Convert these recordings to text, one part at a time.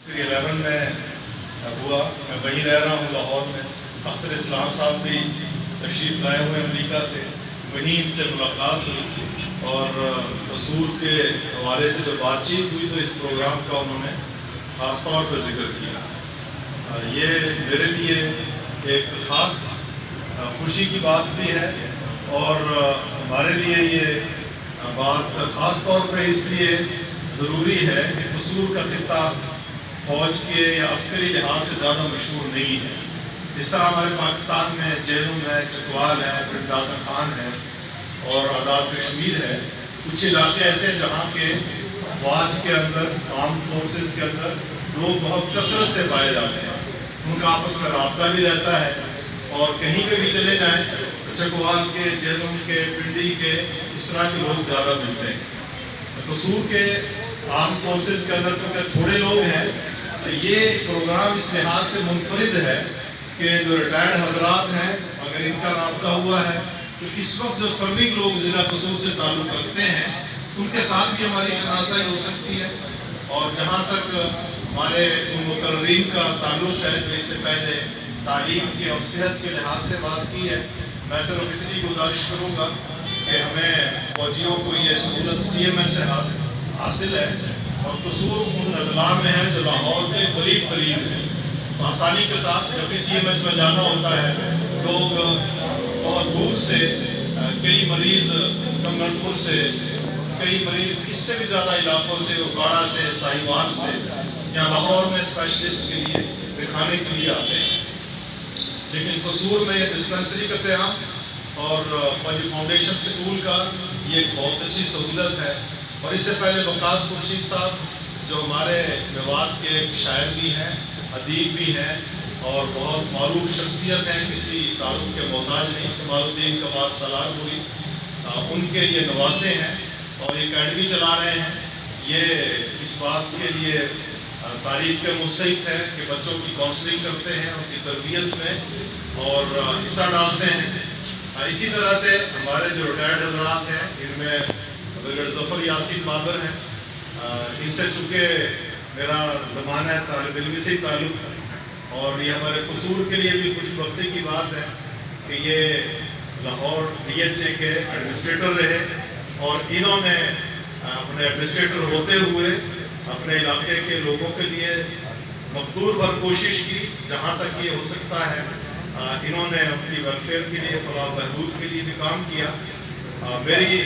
11 में हुआ। मैं वहीं रह रहा हूँ लाहौर में। अख्तर इस्लाम साहब भी तशरीफ़ लाए हुए अमेरिका से, वहीं इनसे मुलाकात हुई और कसूर के हवाले से जो बातचीत हुई तो इस प्रोग्राम का उन्होंने ख़ास तौर पर जिक्र किया। ये मेरे लिए एक ख़ास खुशी की बात भी है और हमारे लिए ये बात ख़ास तौर पर इसलिए ज़रूरी है कि कसूर का खित्ता फ़ौज के या अस्करी लिहाज से ज़्यादा मशहूर नहीं है। जिस तरह हमारे पाकिस्तान में जेलूम है, चकवाल है, फिर दादा खान है और आज़ाद कश्मीर है, कुछ इलाके ऐसे हैं जहाँ के फ़ौज के अंदर, आर्म फोर्सेस के अंदर लोग बहुत कसरत से पाए जाते हैं। उनका आपस में रब्ता भी रहता है और कहीं पे भी चले जाएं चकवाल के, जेलूम के, पिंडी के, इस तरह के लोग ज़्यादा मिलते हैं। कसूर के आर्म फोर्सेस के अंदर चूँकि थोड़े लोग हैं, ये प्रोग्राम इस लिहाज से मुनफरिद है कि जो रिटायर्ड हजरात हैं, अगर इनका रब्ता हुआ है तो इस वक्त जो सर्विंग लोग ज़िला कसूर से ताल्लुक़ रखते हैं उनके साथ भी हमारी शनासाई हो सकती है। और जहाँ तक हमारे मुकर्रीन का ताल्लुक़ है जो इससे पहले तालीम की और सेहत के लिहाज से बात की है, मैं सिर्फ इतनी गुजारिश करूँगा कि हमें फौजियों को ये सहूलत CMH से हासिल है और कसूर उन अजला में है जो लाहौर के करीब है। तो आसानी के साथ जब भी CMH में जाना होता है, लोग बहुत दूर से, कई मरीज़ कंगनपुर से, कई मरीज़ इससे भी ज़्यादा इलाकों से, उगाड़ा से, साहिवाल से, या लाहौर में स्पेशलिस्ट के लिए दिखाने के लिए आते हैं। लेकिन कसूर में डिस्पेंसरी का क़याम और फौजी फाउंडेशन स्कूल का ये एक बहुत अच्छी सहूलत है। और इससे पहले वकास खुर्शीद साहब जो हमारे मेवात के एक शायर भी हैं, अदीब भी हैं और बहुत मारूफ शख्सियत हैं, किसी तारुफ के मोहताज नहीं, कमालुद्दीन का बाद सलार हुई, उनके ये नवासे हैं और ये अकेडमी चला रहे हैं। ये इस बात के लिए तारीफ़ के मुस्तहिक़ है कि बच्चों की काउंसलिंग करते हैं, उनकी तरबियत में और हिस्सा डालते हैं। इसी तरह से हमारे जो रिटायर्ड हज़रात हैं, इनमें ज़फ़र यासीन बाबर हैं, इनसे चूँकि मेरा ज़माना तालिब इल्म से ही ताल्लुक़ है और ये हमारे कसूर के लिए भी खुशबख्ती की बात है कि ये लाहौर DHA के एडमिनिस्ट्रेटर रहे और इन्होंने अपने एडमिनिस्ट्रेटर होते हुए अपने इलाके के लोगों के लिए मकदूर भर कोशिश की, जहाँ तक ये हो सकता है। इन्होंने अपनी वेलफेयर के लिए, फलाह बहबूद के लिए भी काम किया। मेरी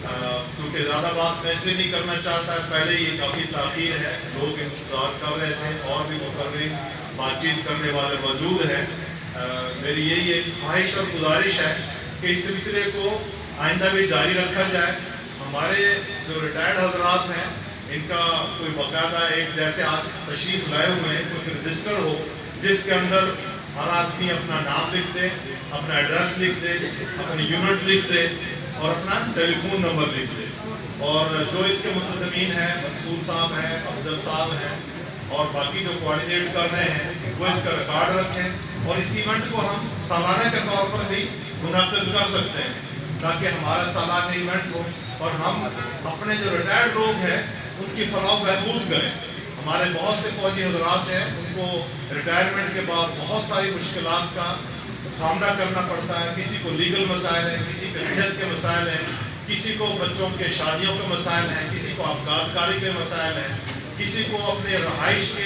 क्योंकि ज़्यादा बात मैं इसलिए नहीं करना चाहता, पहले ये काफ़ी ताख़ीर है, लोग इंतज़ार कर रहे थे और भी मुकर्रिर बातचीत करने वाले मौजूद हैं। मेरी यही एक ख्वाहिश और गुजारिश है कि इस सिलसिले को आइंदा भी जारी रखा जाए। हमारे जो रिटायर्ड हजरात हैं, इनका कोई बाकायदा एक जैसे आज तशरीफ़ लाए हुए हैं, कुछ रजिस्टर हो जिसके अंदर हर आदमी अपना नाम लिख दे, अपना एड्रेस लिख दे, अपनी यूनिट लिख दे और अपना टेलीफोन नंबर लिख दे। और जो इसके मुंतज़मीन हैं, मंसूर साहब हैं, अफजल साहब हैं और बाकी जो कोऑर्डिनेट कर रहे हैं, वो इसका रिकॉर्ड रखें और इस इवेंट को हम सालाना के तौर पर भी मुनक़िद कर सकते हैं ताकि हमारा सालाना इवेंट हो और हम अपने जो रिटायर्ड लोग हैं उनकी फलाह बहबूद करें। हमारे बहुत से फौजी हजरात हैं, उनको रिटायरमेंट के बाद बहुत सारी मुश्किलात का सामना करना पड़ता है। किसी को लीगल मसाइल हैं, किसी के सेहत के मसाइल हैं, किसी को बच्चों के शादियों के मसाइल हैं, किसी को आबकारी के मसाइल हैं, किसी को अपने रहाइश के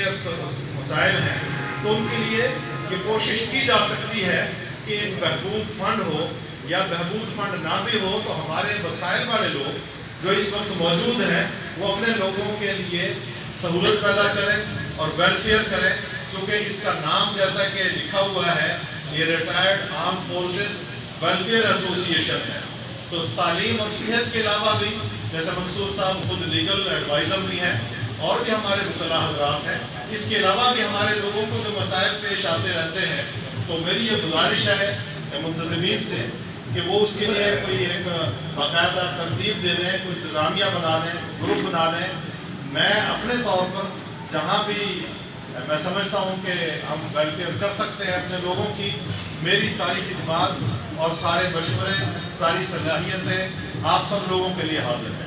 मसाइल हैं। तो उनके लिए ये कोशिश की जा सकती है कि एक बहबूद फ़ंड हो या बहबूद फ़ंड ना भी हो तो हमारे वसाइल वाले लोग जो इस वक्त मौजूद हैं वो अपने लोगों के लिए सहूलत पैदा करें और वेलफेयर करें। चूँकि इसका नाम जैसा कि लिखा हुआ है, ये retired arm forces welfare association है, तो तालीम और सेहत के अलावा भी, जैसे मंसूर साहब खुद लीगल एडवाइज़र भी हैं और भी हमारे मुतल्ला हज़रात हैं, इसके अलावा भी हमारे लोगों को जो मसाइल पेश आते रहते हैं, तो मेरी ये गुजारिश है मुंतज़मीन से कि वो उसके लिए कोई एक बाकायदा तरतीब दे दें, कोई इंतज़ामिया बना दें, ग्रुप बना दें। मैं अपने तौर पर जहाँ भी मैं समझता हूँ कि हम वेलफेयर कर सकते हैं अपने लोगों की, मेरी सारी खिदमत और सारे मशवरे, सारी सलाहियतें आप सब लोगों के लिए हाजिर हैं।